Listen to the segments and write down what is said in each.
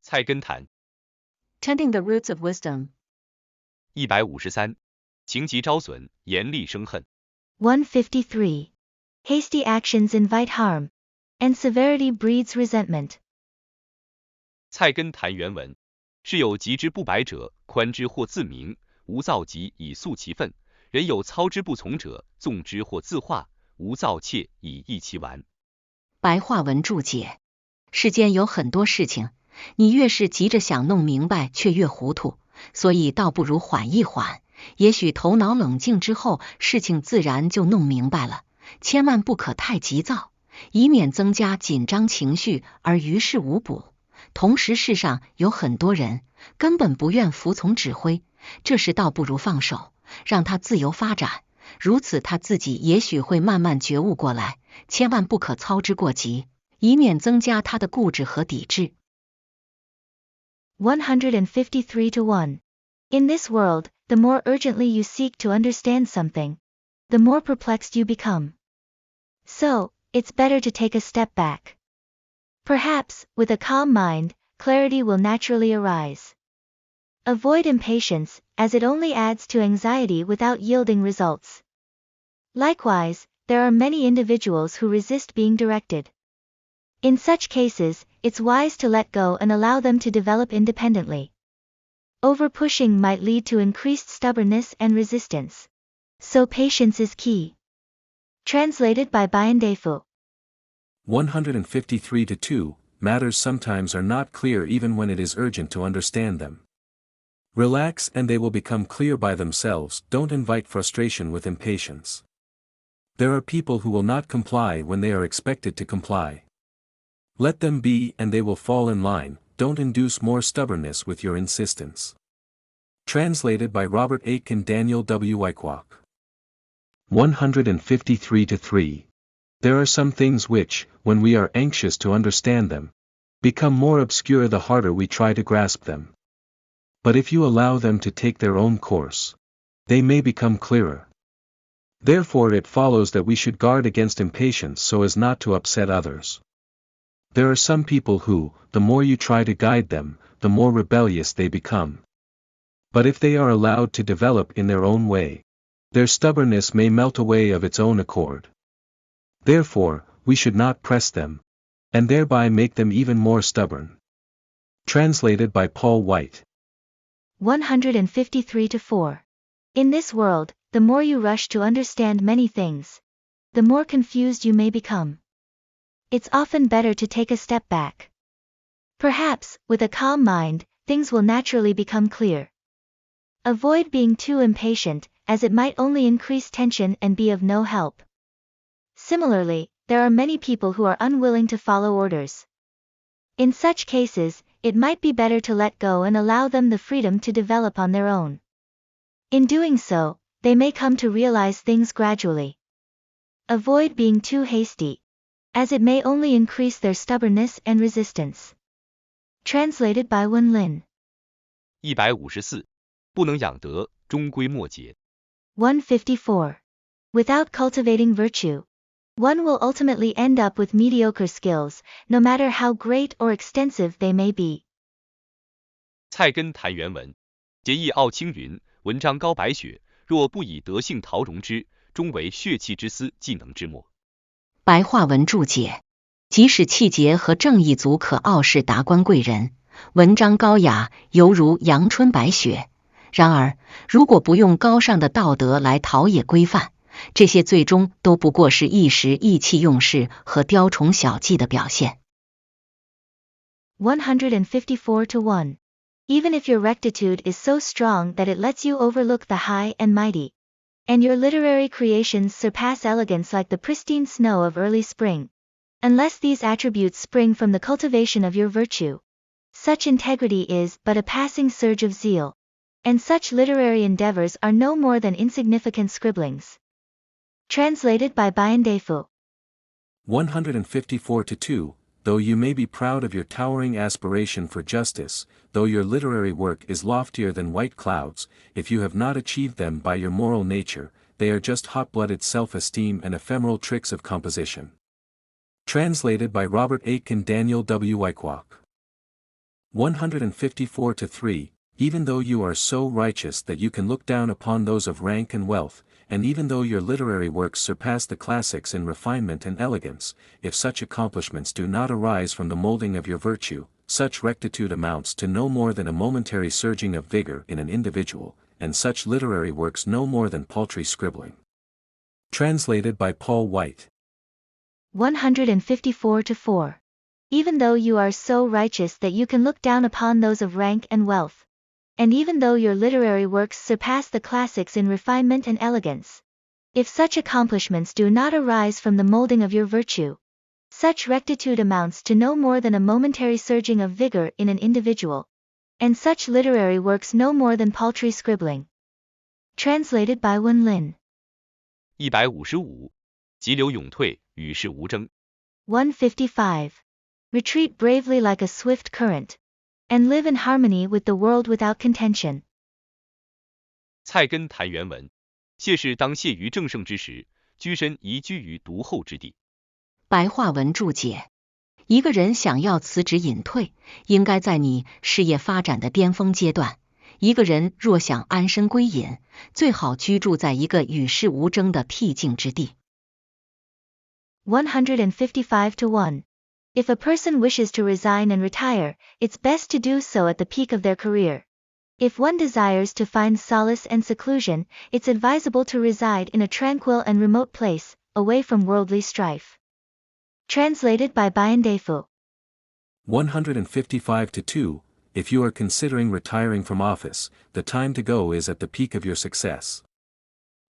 菜根谭 Tending the roots of wisdom. 153情急招损，严厉生恨。153. Hasty actions invite harm, and severity breeds resentment. 菜根谭原文：是有急之不白者，宽之或自明，无躁急以肃其愤；人有操之不从者，纵之或自化，无躁怯以抑其顽。白话文注解：世间有很多事情，你越是急着想弄明白，却越糊涂，所以倒不如缓一缓。也许头脑冷静之后，事情自然就弄明白了。千万不可太急躁，以免增加紧张情绪而于事无补。同时世上有很多人根本不愿服从指挥，这时倒不如放手，让他自由发展，如此他自己也许会慢慢觉悟过来。千万不可操之过急，以免增加他的固执和抵制。153-1. In this world, the more urgently you seek to understand something, the more perplexed you become. So, it's better to take a step back. Perhaps, with a calm mind, clarity will naturally arise. Avoid impatience, as it only adds to anxiety without yielding results. Likewise, there are many individuals who resist being directed. In such cases, it's wise to let go and allow them to develop independently. Over-pushing might lead to increased stubbornness and resistance. So patience is key. Translated by Bayan Defu. 153-2, matters sometimes are not clear even when it is urgent to understand them. Relax and they will become clear by themselves. Don't invite frustration with impatience. There are people who will not comply when they are expected to comply. Let them be and they will fall in line. Don't induce more stubbornness with your insistence. Translated by Robert Aitken Daniel W. Wyckoff. 153-3. There are some things which, when we are anxious to understand them, become more obscure the harder we try to grasp them. But if you allow them to take their own course, they may become clearer. Therefore it follows that we should guard against impatience so as not to upset others. There are some people who, the more you try to guide them, the more rebellious they become. But if they are allowed to develop in their own way, their stubbornness may melt away of its own accord. Therefore, we should not press them, and thereby make them even more stubborn. Translated by Paul White. 153-4. In this world, the more you rush to understand many things, the more confused you may become. It's often better to take a step back. Perhaps, with a calm mind, things will naturally become clear. Avoid being too impatient, as it might only increase tension and be of no help. Similarly, there are many people who are unwilling to follow orders. In such cases, it might be better to let go and allow them the freedom to develop on their own. In doing so, they may come to realize things gradually. Avoid being too hasty, as it may only increase their stubbornness and resistance. Translated by Wen Lin. 154不能养德，终归末节。154. Without cultivating virtue, one will ultimately end up with mediocre skills, no matter how great or extensive they may be. 菜根谭原文：节义傲青云，文章高白雪，若不以德性陶融之，终为血气之思，技能之末。白话文注解：即使气节和正义足可傲视达官贵人，文章高雅，犹如阳春白雪。然而，如果不用高尚的道德来陶冶规范，这些最终都不过是一时意气用事和雕虫小技的表现。154-1. Even if your rectitude is so strong that it lets you overlook the high and mighty, and your literary creations surpass elegance like the pristine snow of early spring, unless these attributes spring from the cultivation of your virtue, such integrity is but a passing surge of zeal, and such literary endeavors are no more than insignificant scribblings. Translated by Bayan Defu. 154-2. Though you may be proud of your towering aspiration for justice, though your literary work is loftier than white clouds, if you have not achieved them by your moral nature, they are just hot-blooded self-esteem and ephemeral tricks of composition. Translated by Robert Aitken Daniel W. Wyckoff. 154-3, even though you are so righteous that you can look down upon those of rank and wealth, and even though your literary works surpass the classics in refinement and elegance, if such accomplishments do not arise from the molding of your virtue, such rectitude amounts to no more than a momentary surging of vigor in an individual, and such literary works no more than paltry scribbling. Translated by Paul White. 154-4. Even though you are so righteous that you can look down upon those of rank and wealth, and even though your literary works surpass the classics in refinement and elegance, if such accomplishments do not arise from the molding of your virtue, such rectitude amounts to no more than a momentary surging of vigor in an individual, and such literary works no more than paltry scribbling. Translated by Wen Lin. 155. 急流勇退，与世无争。155. Retreat bravely like a swift current, and live in harmony with the world without contention. 菜根谭原文：谢氏当谢于正盛之时，居身宜居于独厚之地。白话文注解：一个人想要辞职隐退，应该在你事业发展的巅峰阶段。一个人若想安身归隐，最好居住在一个与世无争的僻静之地。155-1. If a person wishes to resign and retire, it's best to do so at the peak of their career. If one desires to find solace and seclusion, it's advisable to reside in a tranquil and remote place, away from worldly strife. Translated by Bian Defu. 155-2. If you are considering retiring from office, the time to go is at the peak of your success.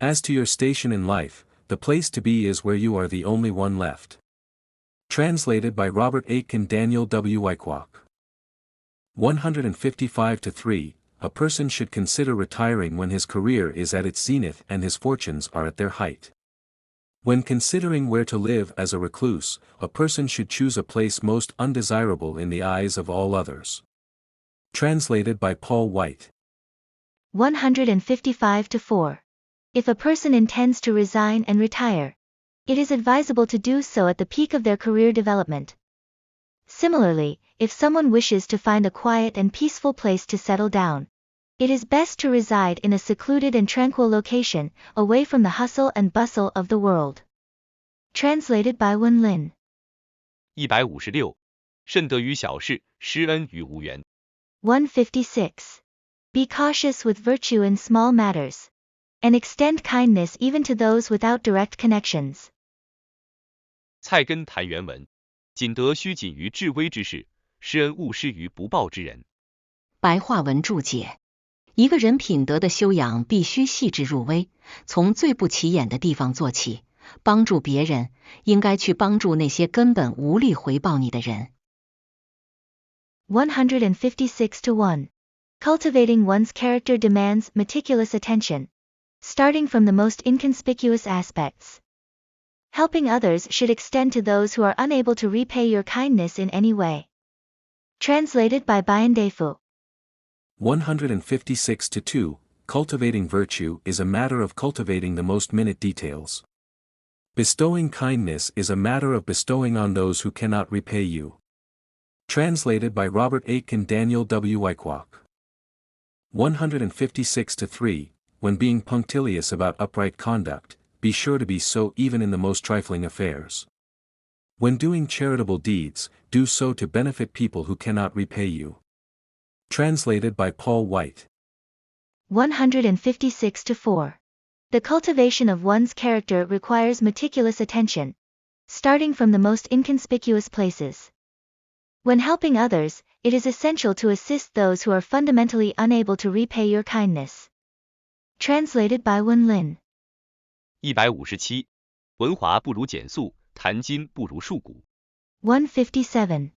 As to your station in life, the place to be is where you are the only one left. Translated by Robert Aitken Daniel W. Wyckoff. 155-3. A person should consider retiring when his career is at its zenith and his fortunes are at their height. When considering where to live as a recluse, a person should choose a place most undesirable in the eyes of all others. Translated by Paul White. 155-4. If a person intends to resign and retire, it is advisable to do so at the peak of their career development. Similarly, if someone wishes to find a quiet and peaceful place to settle down, it is best to reside in a secluded and tranquil location, away from the hustle and bustle of the world. Translated by Wen Lin. 156. 慎得于小事，施恩于无缘。156. Be cautious with virtue in small matters, and extend kindness even to those without direct connections. 菜根谭原文：谨得须谨于至微之事，施恩勿施于不报之人。白话文注解：一个人品德的修养必须细致入微，从最不起眼的地方做起。帮助别人，应该去帮助那些根本无力回报你的人。156-1. Cultivating one's character demands meticulous attention, starting from the most inconspicuous aspects. Helping others should extend to those who are unable to repay your kindness in any way. Translated by Bian Defu. 156-2. Cultivating virtue is a matter of cultivating the most minute details. Bestowing kindness is a matter of bestowing on those who cannot repay you. Translated by Robert Aitken Daniel W. Wyckoff. 156-3. When being punctilious about upright conduct, be sure to be so even in the most trifling affairs. When doing charitable deeds, do so to benefit people who cannot repay you. Translated by Paul White. 156-4. The cultivation of one's character requires meticulous attention, starting from the most inconspicuous places. When helping others, it is essential to assist those who are fundamentally unable to repay your kindness. Translated by Wen Lin. 157. 文华不如简素，谈今不如述古。157.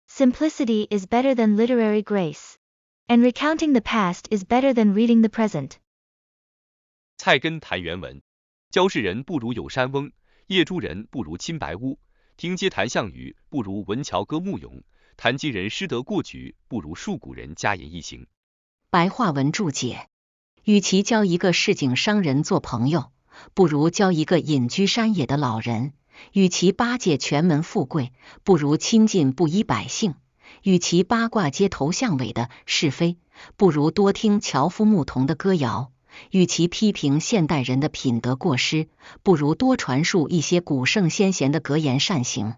Simplicity is better than literary grace, and recounting the past is better than reading the present. 菜根谭原文：教世人不如有山翁，业诸人不如亲白屋，听街谈项羽不如闻樵歌慕勇，谈今人失得过举不如述古人家言一行。白话文注解：与其交一个市井商人做朋友，不如交一个隐居山野的老人；与其巴结权门富贵，不如亲近布衣百姓；与其八卦街头巷尾的是非，不如多听樵夫牧童的歌谣；与其批评现代人的品德过失，不如多传述一些古圣先贤的格言善行。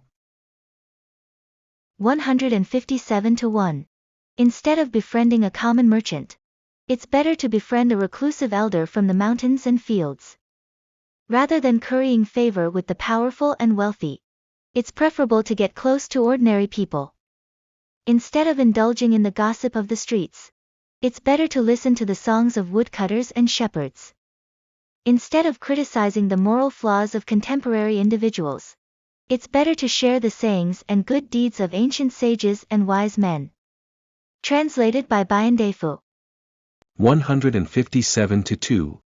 157-1. Instead of befriending a common merchant, it's better to befriend a reclusive elder from the mountains and fields. Rather than currying favor with the powerful and wealthy, it's preferable to get close to ordinary people. Instead of indulging in the gossip of the streets, it's better to listen to the songs of woodcutters and shepherds. Instead of criticizing the moral flaws of contemporary individuals, it's better to share the sayings and good deeds of ancient sages and wise men. Translated by Bayandefu. 157-2.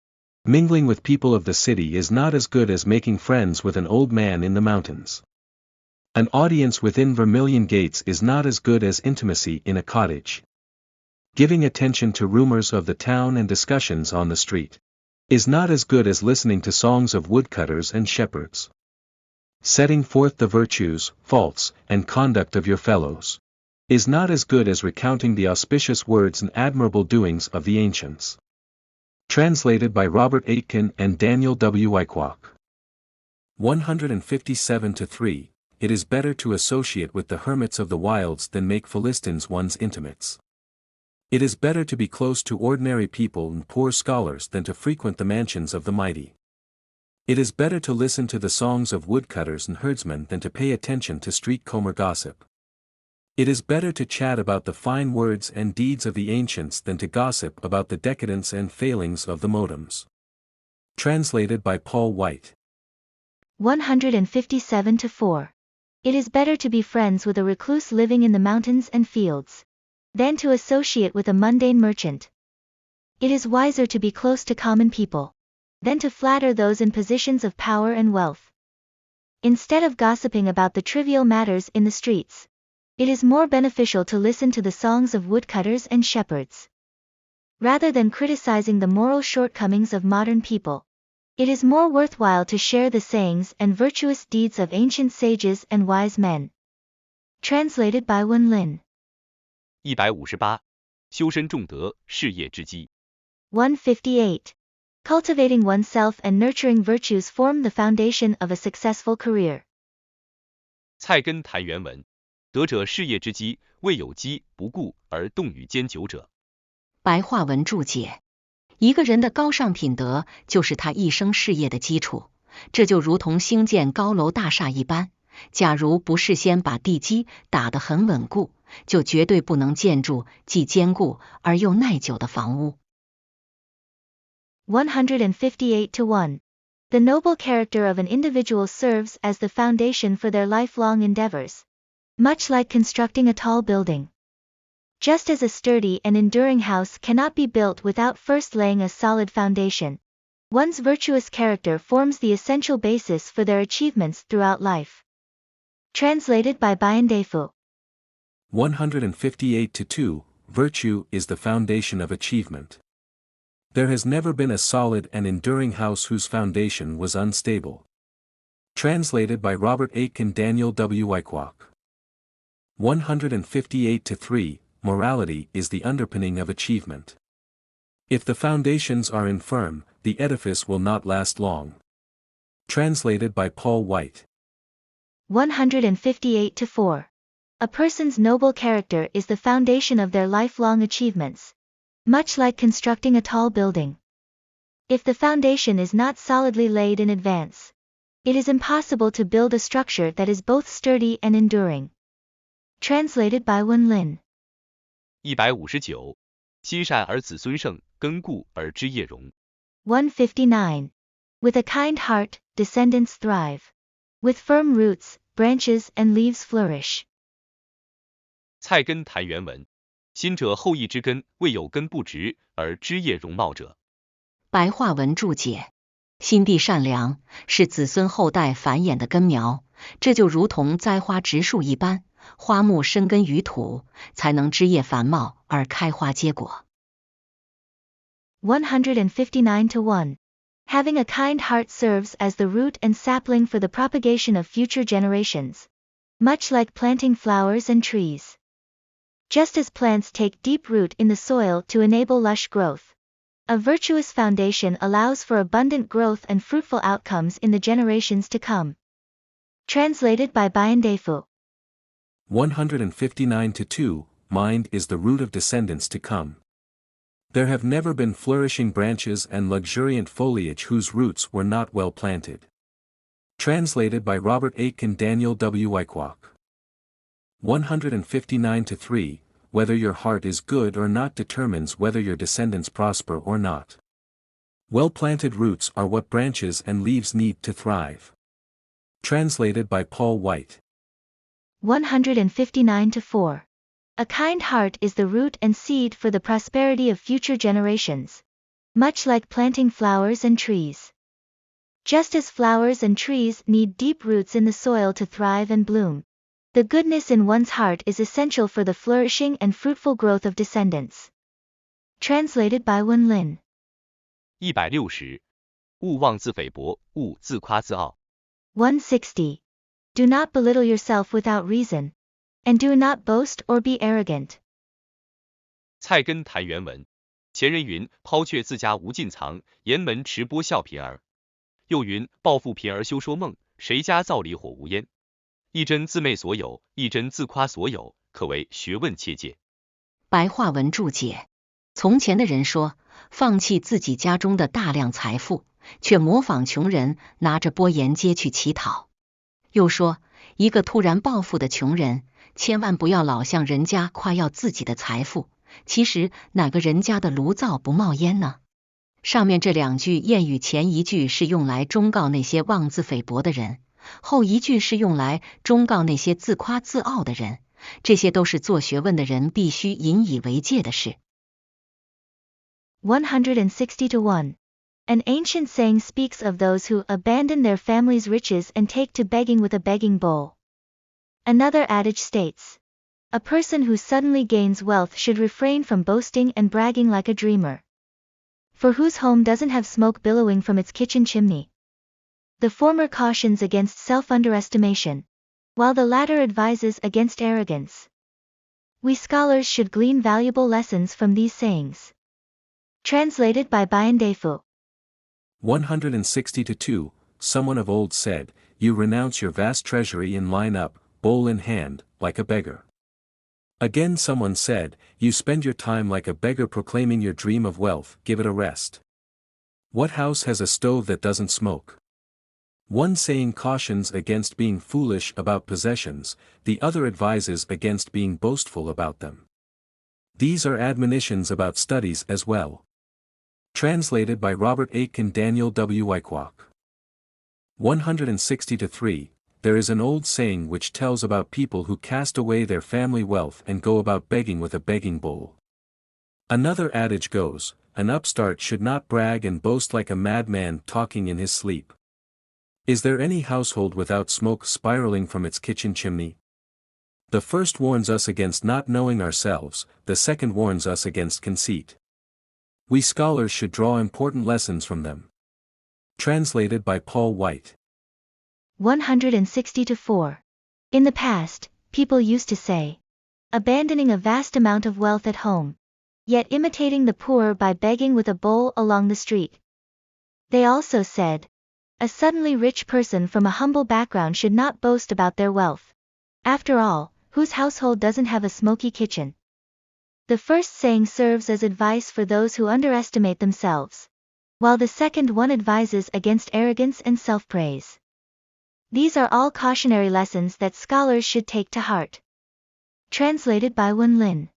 Mingling with people of the city is not as good as making friends with an old man in the mountains. An audience within Vermilion Gates is not as good as intimacy in a cottage. Giving attention to rumors of the town and discussions on the street is not as good as listening to songs of woodcutters and shepherds. Setting forth the virtues, faults, and conduct of your fellows is not as good as recounting the auspicious words and admirable doings of the ancients. Translated by Robert Aitken and Daniel W. Wyckoff. 157-3. It is better to associate with the hermits of the wilds than make Philistines one's intimates. It is better to be close to ordinary people and poor scholars than to frequent the mansions of the mighty. It is better to listen to the songs of woodcutters and herdsmen than to pay attention to street-comber gossip. It is better to chat about the fine words and deeds of the ancients than to gossip about the decadence and failings of the modems. Translated by Paul White. 157-4. It is better to be friends with a recluse living in the mountains and fields than to associate with a mundane merchant. It is wiser to be close to common people than to flatter those in positions of power and wealth. Instead of gossiping about the trivial matters in the streets, it is more beneficial to listen to the songs of woodcutters and shepherds. Rather than criticizing the moral shortcomings of modern people, it is more worthwhile to share the sayings and virtuous deeds of ancient sages and wise men. Translated by Wen Lin. 158. 修身重德，事业之基。 158. Cultivating oneself and nurturing virtues form the foundation of a successful career. 菜根谭原文。德者事业之基，未有基不顾而动与坚久者。白话文注解：一个人的高尚品德就是他一生事业的基础，这就如同兴建高楼大厦一般，假如不事先把地基打得很稳固，就绝对不能建筑既坚固而又耐久的房屋。158-1. The noble character of an individual serves as the foundation for their lifelong endeavors, much like constructing a tall building. Just as a sturdy and enduring house cannot be built without first laying a solid foundation, one's virtuous character forms the essential basis for their achievements throughout life. Translated by Bayandefu. 158-2. Virtue is the foundation of achievement. There has never been a solid and enduring house whose foundation was unstable. Translated by Robert Aitken Daniel W. Wyckoff. 158-3. Morality is the underpinning of achievement. If the foundations are infirm, the edifice will not last long. Translated by Paul White. 158-4. A person's noble character is the foundation of their lifelong achievements, much like constructing a tall building. If the foundation is not solidly laid in advance, it is impossible to build a structure that is both sturdy and enduring. Translated by Wen Lin. 159. 积善而子孙盛，根固而枝叶荣。 159. With a kind heart, descendants thrive. With firm roots, branches and leaves flourish. 菜根谭原文。心者后羿之根，未有根不直而枝叶荣茂者。白话文注解：心地善良是子孙后代繁衍的根苗，这就如同栽花植树一般，花木深根于土，才能枝叶繁茂而开花结果。159-1. Having a kind heart serves as the root and sapling for the propagation of future generations, much like planting flowers and trees. Just as plants take deep root in the soil to enable lush growth, a virtuous foundation allows for abundant growth and fruitful outcomes in the generations to come. Translated by Bayandefu. 159-2, Mind is the root of descendants to come. There have never been flourishing branches and luxuriant foliage whose roots were not well planted. Translated by Robert Aitken Daniel W. Wyckoff. 159-3, Whether your heart is good or not determines whether your descendants prosper or not. Well-planted roots are what branches and leaves need to thrive. Translated by Paul White. 159-4. A kind heart is the root and seed for the prosperity of future generations. Much like planting flowers and trees. Just as flowers and trees need deep roots in the soil to thrive and bloom, the goodness in one's heart is essential for the flourishing and fruitful growth of descendants. Translated by Wen Lin. 160. 勿妄自菲薄，勿自夸自傲。160. Do not belittle yourself without reason, and do not boast or be arrogant. 菜根谭原文。前人云：抛却自家无尽藏，沿门持钵笑贫儿。又云：抱负贫儿休说梦，谁家灶里火无烟。一真自媚所有，一真自夸所有，可谓学问切界。白话文注解：从前的人说，放弃自己家中的大量财富，却模仿穷人拿着钵沿街去乞讨。又说，一个突然暴富的穷人，千万不要老向人家夸耀自己的财富，其实哪个人家的炉灶不冒烟呢？上面这两句谚语，前一句是用来忠告那些妄自菲薄的人，后一句是用来忠告那些自夸自傲的人，这些都是做学问的人必须引以为戒的事。160-1. An ancient saying speaks of those who abandon their family's riches and take to begging with a begging bowl. Another adage states, a person who suddenly gains wealth should refrain from boasting and bragging like a dreamer. For whose home doesn't have smoke billowing from its kitchen chimney? The former cautions against self-underestimation, while the latter advises against arrogance. We scholars should glean valuable lessons from these sayings. Translated by Bayandefu. 160-2, Someone of old said, you renounce your vast treasury and line up, bowl in hand, like a beggar. Again someone said, you spend your time like a beggar proclaiming your dream of wealth, give it a rest. What house has a stove that doesn't smoke? One saying cautions against being foolish about possessions, the other advises against being boastful about them. These are admonitions about studies as well. Translated by Robert Aitken Daniel W. Wyckoff. 160-3, There is an old saying which tells about people who cast away their family wealth and go about begging with a begging bowl. Another adage goes, an upstart should not brag and boast like a madman talking in his sleep. Is there any household without smoke spiraling from its kitchen chimney? The first warns us against not knowing ourselves, the second warns us against conceit. We scholars should draw important lessons from them. Translated by Paul White. 160-4. In the past, people used to say, abandoning a vast amount of wealth at home, yet imitating the poor by begging with a bowl along the street. They also said, a suddenly rich person from a humble background should not boast about their wealth. After all, whose household doesn't have a smoky kitchen? The first saying serves as advice for those who underestimate themselves, while the second one advises against arrogance and self-praise. These are all cautionary lessons that scholars should take to heart. Translated by Wen Lin.